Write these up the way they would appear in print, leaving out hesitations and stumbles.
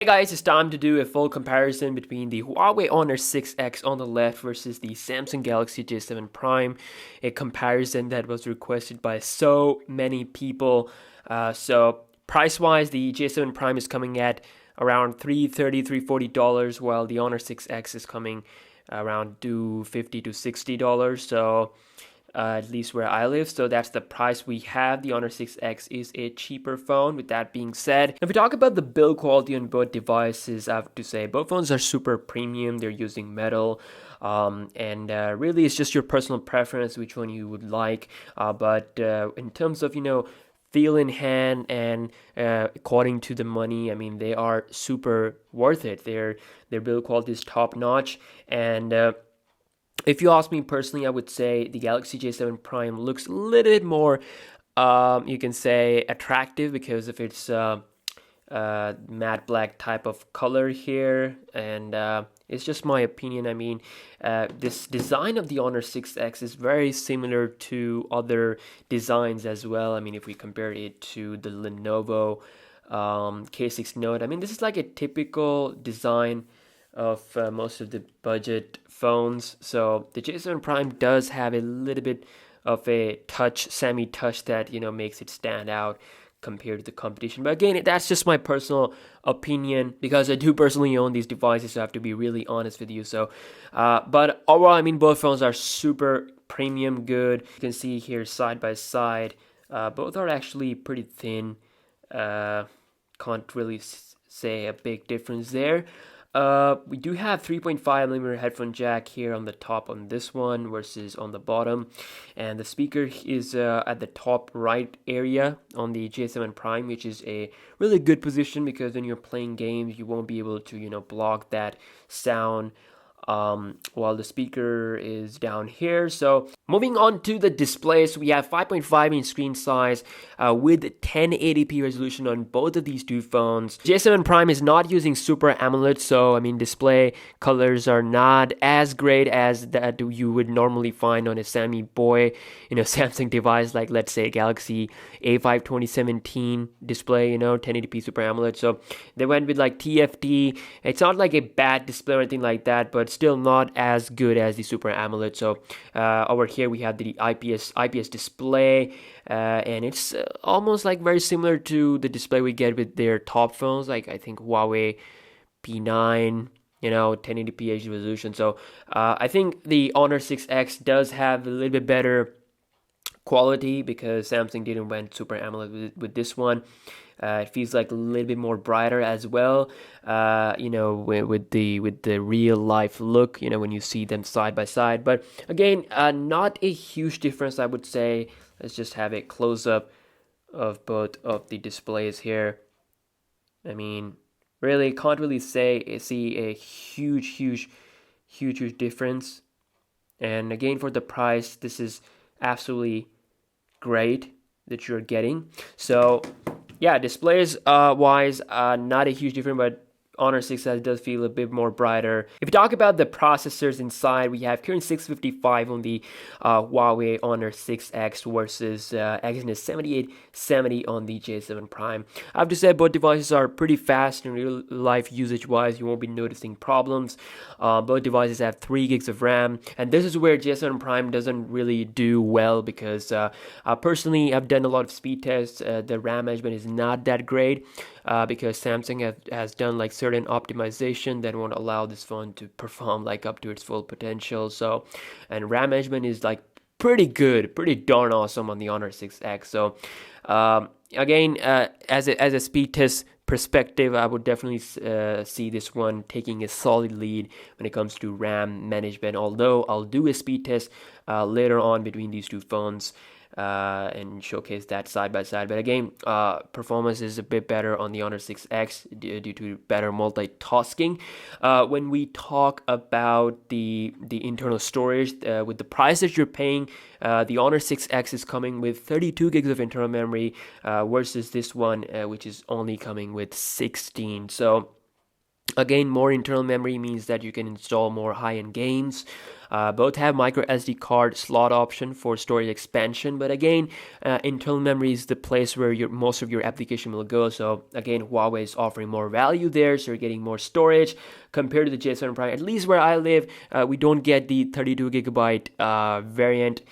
Hey guys, it's time to do a full comparison between the Huawei Honor 6X on the left versus the Samsung Galaxy J7 Prime, a comparison that was requested by so many people. So price-wise, the J7 Prime is coming at around $330, $340, while the Honor 6X is coming around $250 to $60. So at least where I live. So that's the price we have. The Honor 6X is a cheaper phone. With that being said, if we talk about the build quality on both devices, I have to say both phones are super premium. They're using metal. And really, it's just your personal preference which one you would like. But in terms of, feel in hand and according to the money, I mean, they are super worth it. Their build quality is top notch. And if you ask me personally, I would say the Galaxy J7 Prime looks a little bit more, you can say, attractive because of its matte black type of color here. And it's just my opinion. I mean, this design of the Honor 6X is very similar to other designs as well. I mean, if we compare it to the Lenovo K6 Note, I mean, this is like a typical design of most of the budget phones. So the J7 Prime does have a little bit of a semi-touch that makes it stand out compared to the competition. But again, that's just my personal opinion because I do personally own these devices, so I have to be really honest with you. So, but overall, I mean, both phones are super premium good. You can see here side by side, both are actually pretty thin. Can't really say a big difference there. We do have 3.5 millimeter headphone jack here on the top on this one versus on the bottom, and the speaker is at the top right area on the J7 Prime, which is a really good position because when you're playing games, you won't be able to block that sound. While the speaker is down here. So moving on to the displays, we have 5.5-inch screen size with 1080p resolution on both of these two phones. J7 Prime is not using Super AMOLED, so I mean display colors are not as great as that you would normally find on a Sammy Boy, Samsung device like let's say Galaxy A5 2017 display, 1080p Super AMOLED. So they went with like TFT. It's not like a bad display or anything like that, but still not as good as the Super AMOLED. So over here we have the IPS display, and it's almost like very similar to the display we get with their top phones, like I think Huawei P9. 1080p HD resolution. So I think the Honor 6X does have a little bit better quality because Samsung didn't went Super AMOLED with this one. It feels like a little bit more brighter as well. With the real life look. When you see them side by side. But again, not a huge difference, I would say. Let's just have a close up of both of the displays here. I mean, really can't really see a huge difference. And again, for the price, this is absolutely great that you're getting. So yeah, displays wise, not a huge difference, but Honor 6S does feel a bit more brighter. If you talk about the processors inside, we have Kirin 655 on the Huawei Honor 6X versus Exynos 7870 on the J7 Prime. I have to say both devices are pretty fast in real life usage wise. You won't be noticing problems. Both devices have 3 gigs of RAM, and this is where J7 Prime doesn't really do well because personally I've done a lot of speed tests. The RAM management is not that great because Samsung has done like certain optimization that won't allow this phone to perform like up to its full potential. So, and RAM management is like pretty good, pretty darn awesome on the Honor 6X. So, again, as a speed test perspective, I would definitely see this one taking a solid lead when it comes to RAM management. Although I'll do a speed test later on between these two phones. And showcase that side by side. But again, performance is a bit better on the Honor 6X due to better multitasking. When we talk about the internal storage, with the price that you're paying, the Honor 6X is coming with 32 gigs of internal memory versus this one, which is only coming with 16. So Again, more internal memory means that you can install more high-end games. Both have micro SD card slot option for storage expansion, but again, internal memory is the place where most of your application will go. So again, Huawei is offering more value there, so you're getting more storage compared to the J7 Prime. At least where I live, we don't get the 32 gigabyte variant.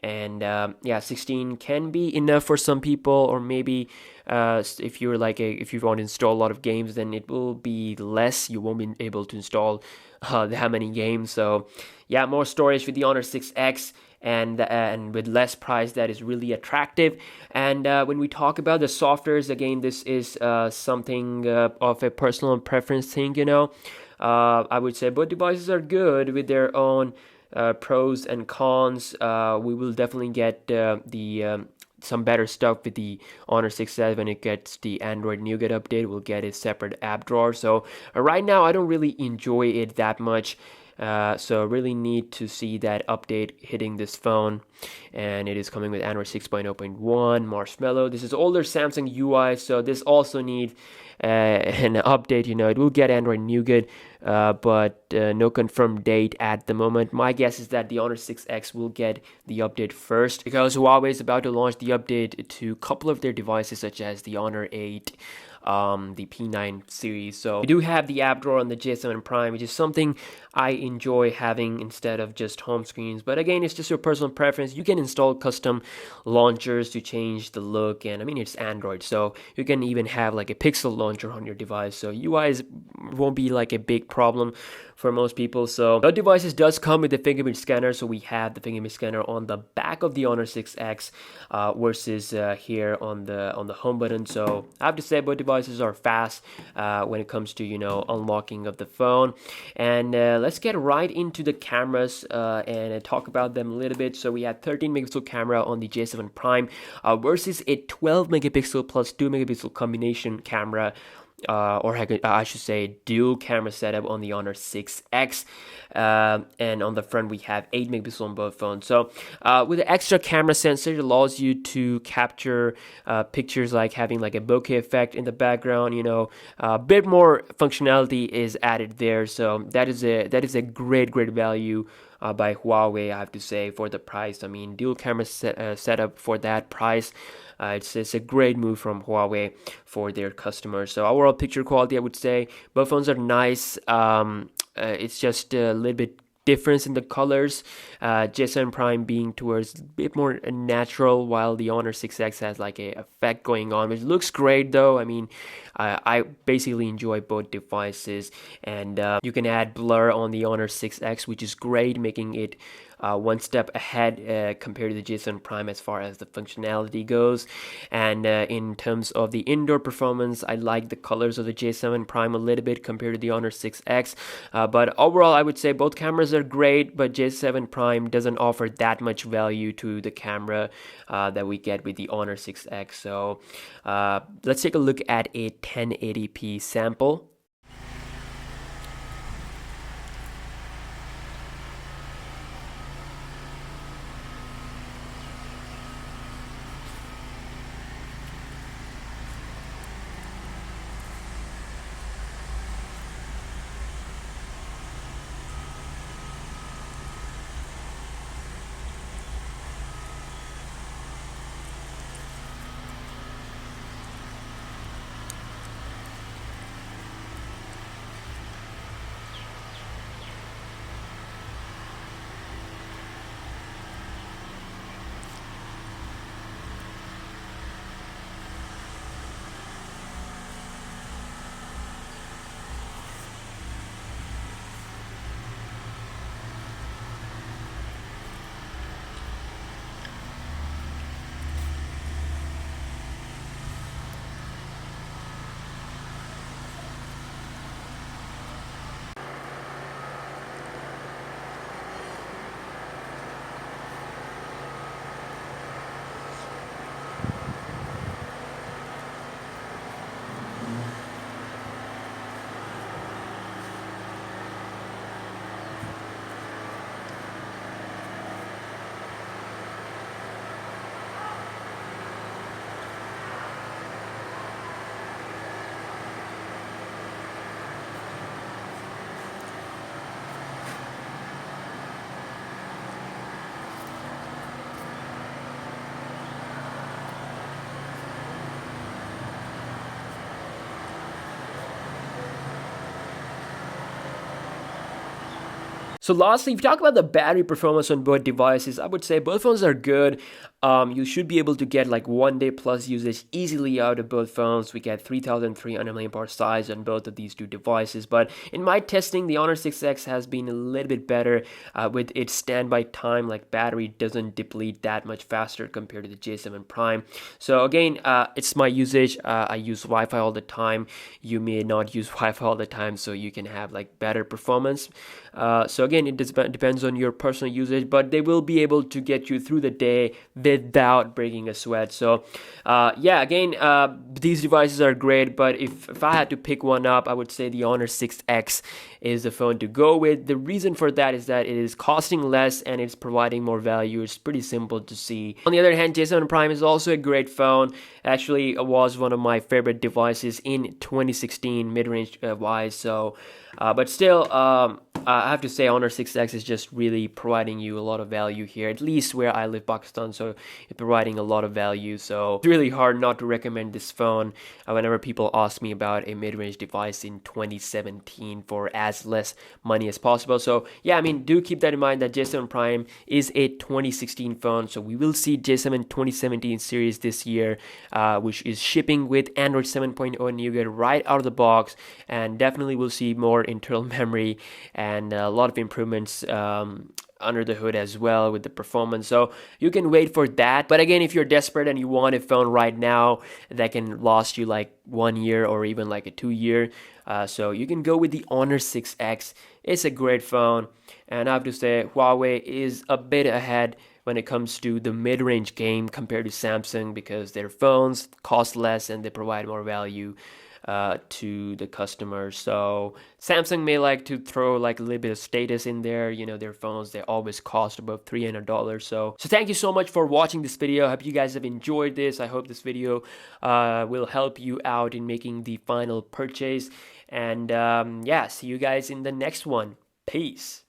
And yeah, 16 can be enough for some people, or maybe if you're if you want to install a lot of games, then it will be less. You won't be able to install that many games. So yeah, more storage with the Honor 6X, and with less price, that is really attractive. And when we talk about the softwares, again, this is something of a personal preference thing. I would say both devices are good with their own pros and cons. We will definitely get some better stuff with the Honor 6S when it gets the Android Nougat update. We'll get a separate app drawer. So right now, I don't really enjoy it that much. So really need to see that update hitting this phone, and it is coming with Android 6.0.1 Marshmallow. This is older Samsung UI, so this also needs an update. It will get Android Nougat, but no confirmed date at the moment. My guess is that the Honor 6X will get the update first, because Huawei is about to launch the update to a couple of their devices, such as the Honor 8, the P9 series. So we do have the app drawer on the J7 Prime, which is something I enjoy having instead of just home screens. But again, it's just your personal preference. You can install custom launchers to change the look, and I mean, it's Android, so you can even have like a pixel launcher on your device. So UI won't be like a big problem for most people. So the devices does come with the fingerprint scanner, so we have the fingerprint scanner on the back of the Honor 6X versus here on the home button. So I have to say both devices are fast when it comes to unlocking of the phone. And let's get right into the cameras and talk about them a little bit. So we have 13 megapixel camera on the J7 Prime versus a 12 megapixel plus 2 megapixel combination camera, or I should say dual camera setup on the Honor 6X. And on the front we have 8 megapixel on both phones. So with the extra camera sensor, it allows you to capture pictures like having like a bokeh effect in the background. A bit more functionality is added there. So that is a great value by Huawei, I have to say, for the price. I mean, dual camera setup for that price, it's a great move from Huawei for their customers. So overall picture quality, I would say both phones are nice. It's just a little bit difference in the colors. J7 Prime being towards a bit more natural, while the Honor 6X has like a effect going on, which looks great though. I mean, I basically enjoy both devices, and you can add blur on the Honor 6X, which is great, making it one step ahead compared to the J7 Prime as far as the functionality goes. And in terms of the indoor performance, I like the colors of the J7 Prime a little bit compared to the Honor 6X. But overall, I would say both cameras are great, but J7 Prime doesn't offer that much value to the camera that we get with the Honor 6X. So let's take a look at a 1080p sample. So lastly, if you talk about the battery performance on both devices, I would say both phones are good. You should be able to get like 1 day plus usage easily out of both phones. We get 3,300 mAh size on both of these two devices. But in my testing, the Honor 6X has been a little bit better with its standby time. Like battery doesn't deplete that much faster compared to the J7 Prime. So again, it's my usage. I use Wi-Fi all the time. You may not use Wi-Fi all the time, so you can have like better performance. So again, it depends on your personal usage, but they will be able to get you through the day without breaking a sweat. So yeah, again, these devices are great, but if I had to pick one up, I would say the Honor 6X is the phone to go with. The reason for that is that it is costing less and it's providing more value. It's pretty simple to see. On the other hand, J7 Prime is also a great phone. Actually, it was one of my favorite devices in 2016 mid-range wise. So but still, I have to say Honor 6X is just really providing you a lot of value here, at least where I live, Pakistan. So it's providing a lot of value. So it's really hard not to recommend this phone whenever people ask me about a mid-range device in 2017 for as less money as possible. So yeah, I mean, do keep that in mind that J7 Prime is a 2016 phone. So we will see J7 2017 series this year, which is shipping with Android 7.0 Nougat right out of the box, and definitely we'll see more internal memory and a lot of improvements under the hood as well with the performance. So you can wait for that. But again, if you're desperate and you want a phone right now that can last you like 1 year or even like a 2 year, so you can go with the Honor 6X. It's a great phone, and I have to say Huawei is a bit ahead when it comes to the mid-range game compared to Samsung, because their phones cost less and they provide more value to the customers. So Samsung may like to throw like a little bit of status in there. You know, their phones, they always cost above $300. So thank you so much for watching this video. I hope you guys have enjoyed this. I hope this video will help you out in making the final purchase. And yeah, see you guys in the next one. Peace.